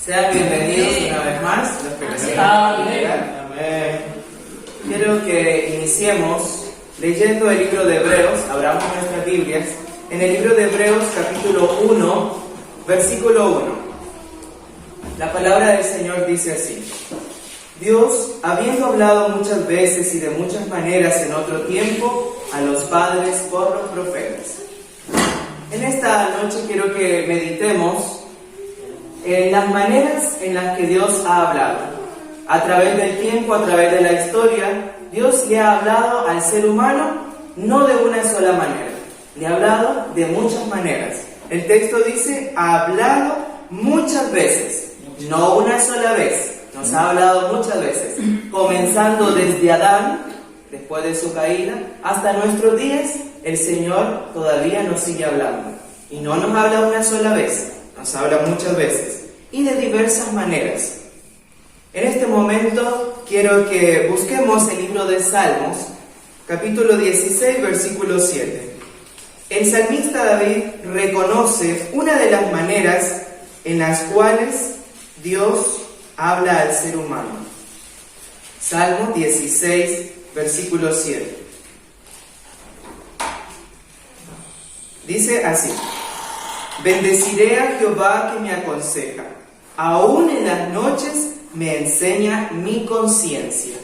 Sean bienvenidos una vez más, los que recién llegan. Amén. Quiero que iniciemos leyendo el libro de Hebreos. Abramos nuestras Biblias en el libro de Hebreos capítulo 1, versículo 1. La palabra del Señor dice así: Dios, habiendo hablado muchas veces y de muchas maneras en otro tiempo a los padres por los profetas. En esta noche quiero que meditemos en las maneras en las que Dios ha hablado. A través del tiempo, a través de la historia, Dios le ha hablado al ser humano no de una sola manera, le ha hablado de muchas maneras. El texto dice, ha hablado muchas veces, no una sola vez, nos ha hablado muchas veces, comenzando desde Adán, después de su caída, hasta nuestros días. El Señor todavía nos sigue hablando, y no nos habla una sola vez, nos habla muchas veces, y de diversas maneras. En este momento quiero que busquemos el libro de Salmos, capítulo 16, versículo 7. El salmista David reconoce una de las maneras en las cuales Dios habla al ser humano. Salmo 16, versículo 7. Dice así: bendeciré a Jehová que me aconseja, aún en las noches me enseña mi conciencia.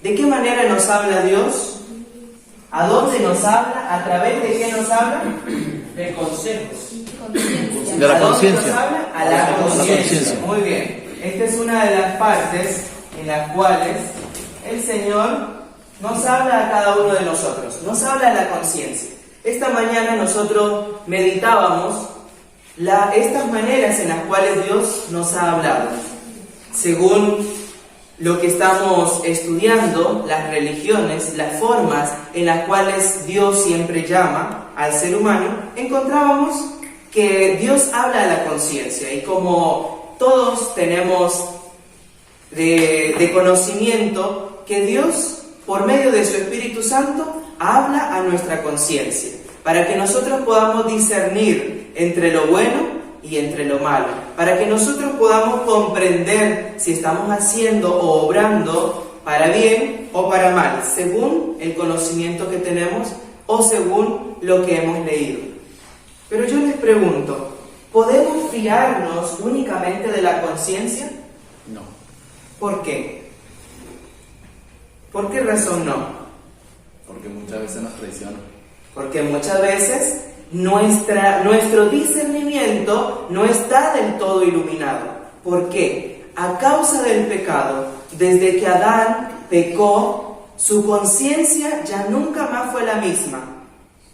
¿De qué manera nos habla Dios? ¿A dónde nos habla? ¿A través de qué nos habla? De consejos. De la conciencia. ¿A dónde nos habla? A la conciencia. Muy bien. Esta es una de las partes en las cuales el Señor nos habla a cada uno de nosotros. Nos habla a la conciencia. Esta mañana nosotros meditábamos estas maneras en las cuales Dios nos ha hablado. Según lo que estamos estudiando, las religiones, las formas en las cuales Dios siempre llama al ser humano, encontrábamos que Dios habla a la conciencia. Y como todos tenemos de conocimiento que Dios, por medio de su Espíritu Santo, habla a nuestra conciencia, para que nosotros podamos discernir entre lo bueno y entre lo malo, para que nosotros podamos comprender si estamos haciendo o obrando para bien o para mal, según el conocimiento que tenemos o según lo que hemos leído. Pero yo les pregunto, ¿podemos fiarnos únicamente de la conciencia? No. ¿Por qué? ¿Por qué razón no? Porque muchas veces nos traiciona. Porque muchas veces nuestro discernimiento no está del todo iluminado. ¿Por qué? A causa del pecado, desde que Adán pecó, su conciencia ya nunca más fue la misma.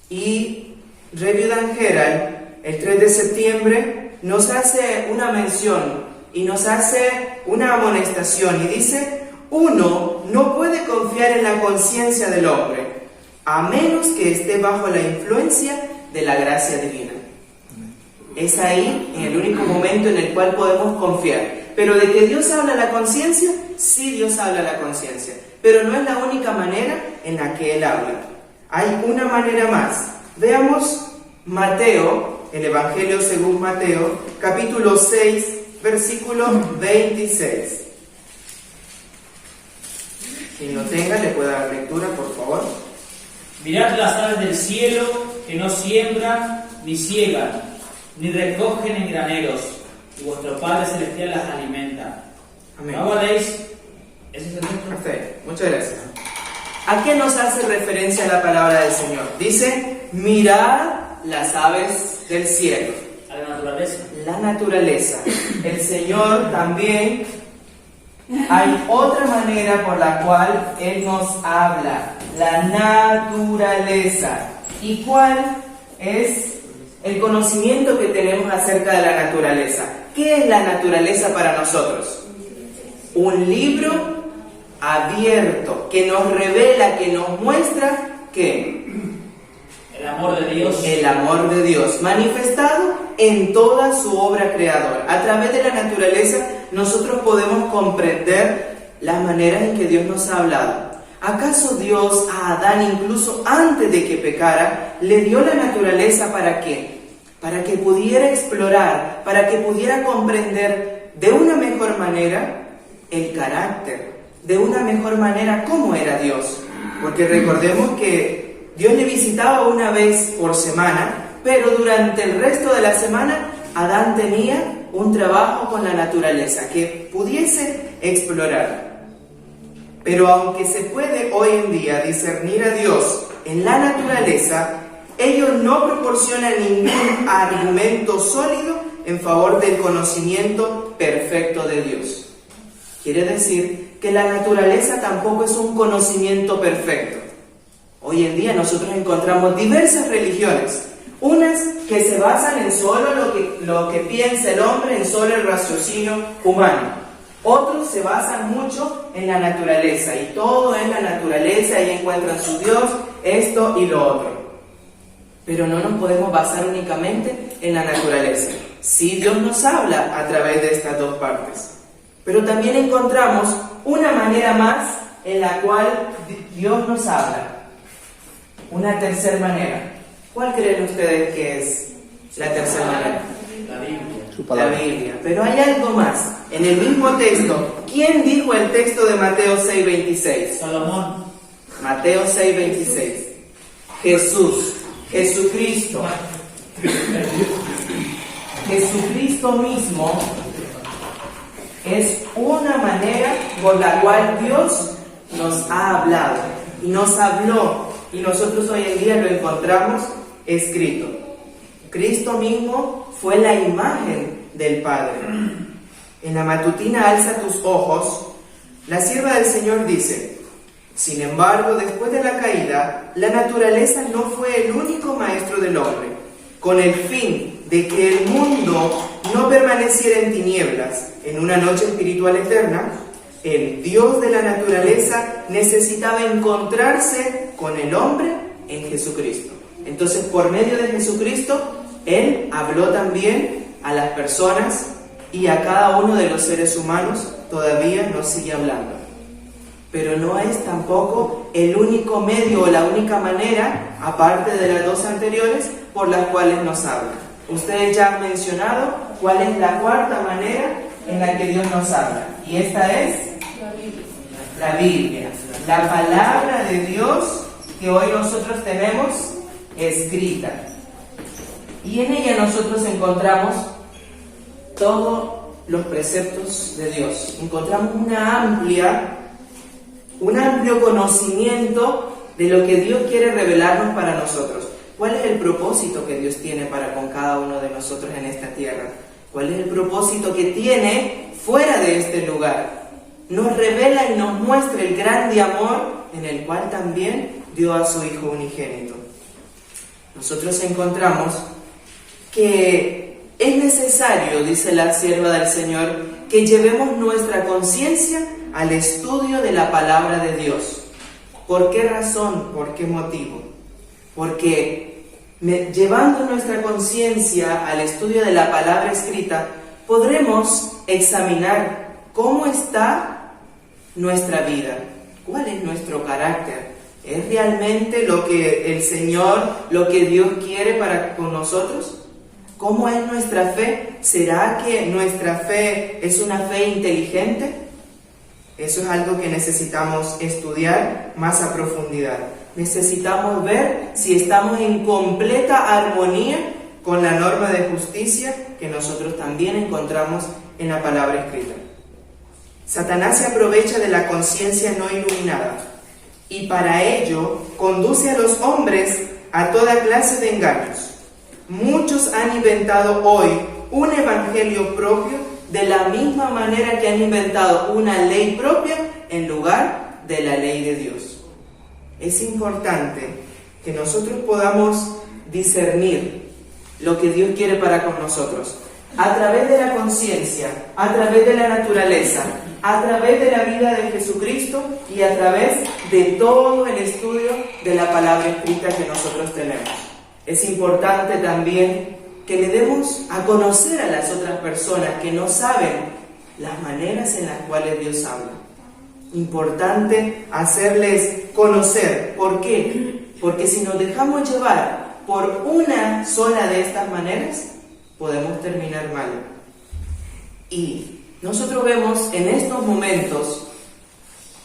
Y Rebbe Dan Herald, el 3 de septiembre, nos hace una mención y nos hace una amonestación y dice: uno no puede confiar en la conciencia del hombre, a menos que esté bajo la influencia de la gracia divina. Es ahí, en el único momento en el cual podemos confiar. Pero de que Dios habla a la conciencia, sí, Dios habla a la conciencia. Pero no es la única manera en la que Él habla. Hay una manera más. Veamos Mateo, el Evangelio según Mateo, capítulo 6, versículo 26. Quien lo tenga, le puede dar lectura, por favor. Mirad las aves del cielo, que no siembran ni siegan, ni recogen en graneros, y vuestro Padre Celestial las alimenta. Amén. ¿No valéis? ¿Ese es el texto? Perfecto, muchas gracias. ¿A qué nos hace referencia la palabra del Señor? Dice: mirad las aves del cielo. A la naturaleza. La naturaleza. El Señor también, hay otra manera por la cual Él nos habla: la naturaleza. ¿Y cuál es el conocimiento que tenemos acerca de la naturaleza? ¿Qué es la naturaleza para nosotros? Un libro abierto que nos revela, que nos muestra que El amor de Dios. el amor de Dios manifestado en toda su obra creadora. A través de la naturaleza nosotros podemos comprender las maneras en que Dios nos ha hablado. ¿Acaso Dios a Adán, incluso antes de que pecara, le dio la naturaleza para qué? Para que pudiera explorar, para que pudiera comprender de una mejor manera el carácter, de una mejor manera cómo era Dios. Porque recordemos que Dios le visitaba una vez por semana, pero durante el resto de la semana Adán tenía un trabajo con la naturaleza que pudiese explorar. Pero aunque se puede hoy en día discernir a Dios en la naturaleza, ello no proporciona ningún argumento sólido en favor del conocimiento perfecto de Dios. Quiere decir que la naturaleza tampoco es un conocimiento perfecto. Hoy en día nosotros encontramos diversas religiones, unas que se basan en solo lo que piensa el hombre, en solo el raciocinio humano. Otros se basan mucho en la naturaleza, y todo es la naturaleza, ahí encuentran su Dios, esto y lo otro. Pero no nos podemos basar únicamente en la naturaleza. Sí, Dios nos habla a través de estas dos partes. Pero también encontramos una manera más en la cual Dios nos habla. Una tercera manera. ¿Cuál creen ustedes que es la tercera manera? La Biblia. Su palabra. La Biblia. Pero hay algo más. En el mismo texto, ¿quién dijo el texto de Mateo 6:26? Salomón. Mateo 6:26. Jesús, Jesucristo. Jesucristo mismo es una manera por la cual Dios nos ha hablado y nos habló, y nosotros hoy en día lo encontramos escrito. Cristo mismo fue la imagen del Padre. En la matutina alza tus ojos, la sierva del Señor dice: sin embargo, después de la caída, la naturaleza no fue el único maestro del hombre. Con el fin de que el mundo no permaneciera en tinieblas en una noche espiritual eterna, el Dios de la naturaleza necesitaba encontrarse con el hombre en Jesucristo. Entonces, por medio de Jesucristo, Él habló también a las personas, y a cada uno de los seres humanos todavía nos sigue hablando. Pero no es tampoco el único medio o la única manera, aparte de las dos anteriores, por las cuales nos habla. Ustedes ya han mencionado cuál es la cuarta manera en la que Dios nos habla. Y esta es la Biblia, la palabra de Dios que hoy nosotros tenemos escrita. Y en ella nosotros encontramos todos los preceptos de Dios. Encontramos un amplio conocimiento de lo que Dios quiere revelarnos para nosotros. ¿Cuál es el propósito que Dios tiene para con cada uno de nosotros en esta tierra? ¿Cuál es el propósito que tiene fuera de este lugar? Nos revela y nos muestra el grande amor en el cual también dio a su Hijo unigénito. Nosotros encontramos que es necesario, dice la sierva del Señor, que llevemos nuestra conciencia al estudio de la palabra de Dios. ¿Por qué razón? ¿Por qué motivo? Porque llevando nuestra conciencia al estudio de la palabra escrita, podremos examinar cómo está nuestra vida, cuál es nuestro carácter. ¿Es realmente lo que el Señor, lo que Dios quiere para con nosotros? ¿Cómo es nuestra fe? ¿Será que nuestra fe es una fe inteligente? Eso es algo que necesitamos estudiar más a profundidad. Necesitamos ver si estamos en completa armonía con la norma de justicia que nosotros también encontramos en la palabra escrita. Satanás se aprovecha de la conciencia no iluminada y para ello conduce a los hombres a toda clase de engaños. Muchos han inventado hoy un evangelio propio de la misma manera que han inventado una ley propia en lugar de la ley de Dios. Es importante que nosotros podamos discernir lo que Dios quiere para con nosotros a través de la conciencia, a través de la naturaleza, a través de la vida de Jesucristo y a través de todo el estudio de la palabra escrita que nosotros tenemos. Es importante también que le demos a conocer a las otras personas que no saben las maneras en las cuales Dios habla. Importante hacerles conocer. ¿Por qué? Porque si nos dejamos llevar por una sola de estas maneras, podemos terminar mal. Y nosotros vemos en estos momentos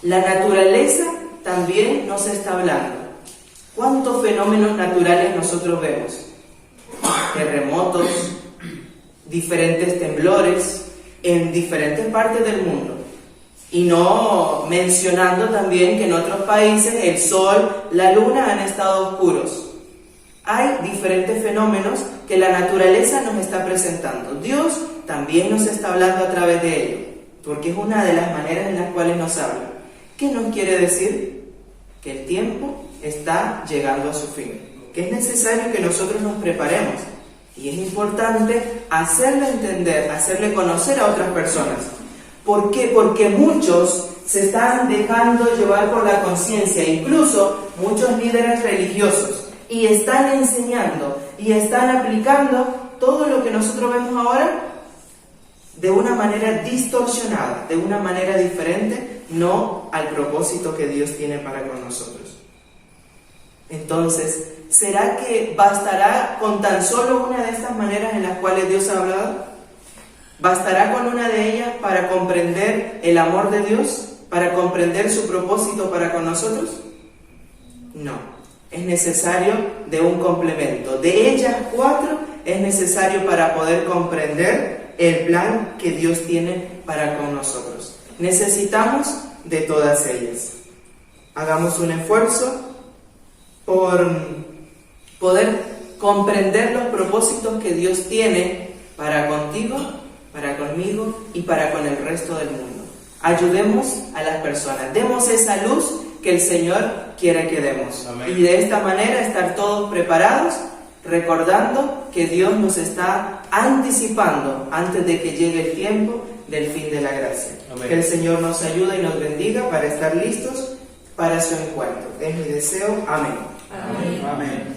la naturaleza también nos está hablando. ¿Cuántos fenómenos naturales nosotros vemos? Terremotos, diferentes temblores en diferentes partes del mundo. Y no mencionando también que en otros países el sol, la luna han estado oscuros. Hay diferentes fenómenos que la naturaleza nos está presentando. Dios también nos está hablando a través de ello, porque es una de las maneras en las cuales nos habla. ¿Qué nos quiere decir? Que el tiempo está llegando a su fin, que es necesario que nosotros nos preparemos. Y es importante hacerle entender, hacerle conocer a otras personas. ¿Por qué? Porque muchos se están dejando llevar por la conciencia, incluso muchos líderes religiosos, y están enseñando y están aplicando todo lo que nosotros vemos ahora de una manera distorsionada, de una manera diferente, no al propósito que Dios tiene para con nosotros. Entonces, ¿será que bastará con tan solo una de estas maneras en las cuales Dios ha hablado? ¿Bastará con una de ellas para comprender el amor de Dios? ¿Para comprender su propósito para con nosotros? No, es necesario de un complemento. De ellas 4 es necesario para poder comprender el plan que Dios tiene para con nosotros. Necesitamos de todas ellas. Hagamos un esfuerzo por poder comprender los propósitos que Dios tiene para contigo, para conmigo y para con el resto del mundo. Ayudemos a las personas, demos esa luz que el Señor quiere que demos. Amén. Y de esta manera estar todos preparados, recordando que Dios nos está anticipando antes de que llegue el tiempo del fin de la gracia. Amén. Que el Señor nos ayude y nos bendiga para estar listos para su encuentro. Es mi deseo. Amén. Amén. Amén.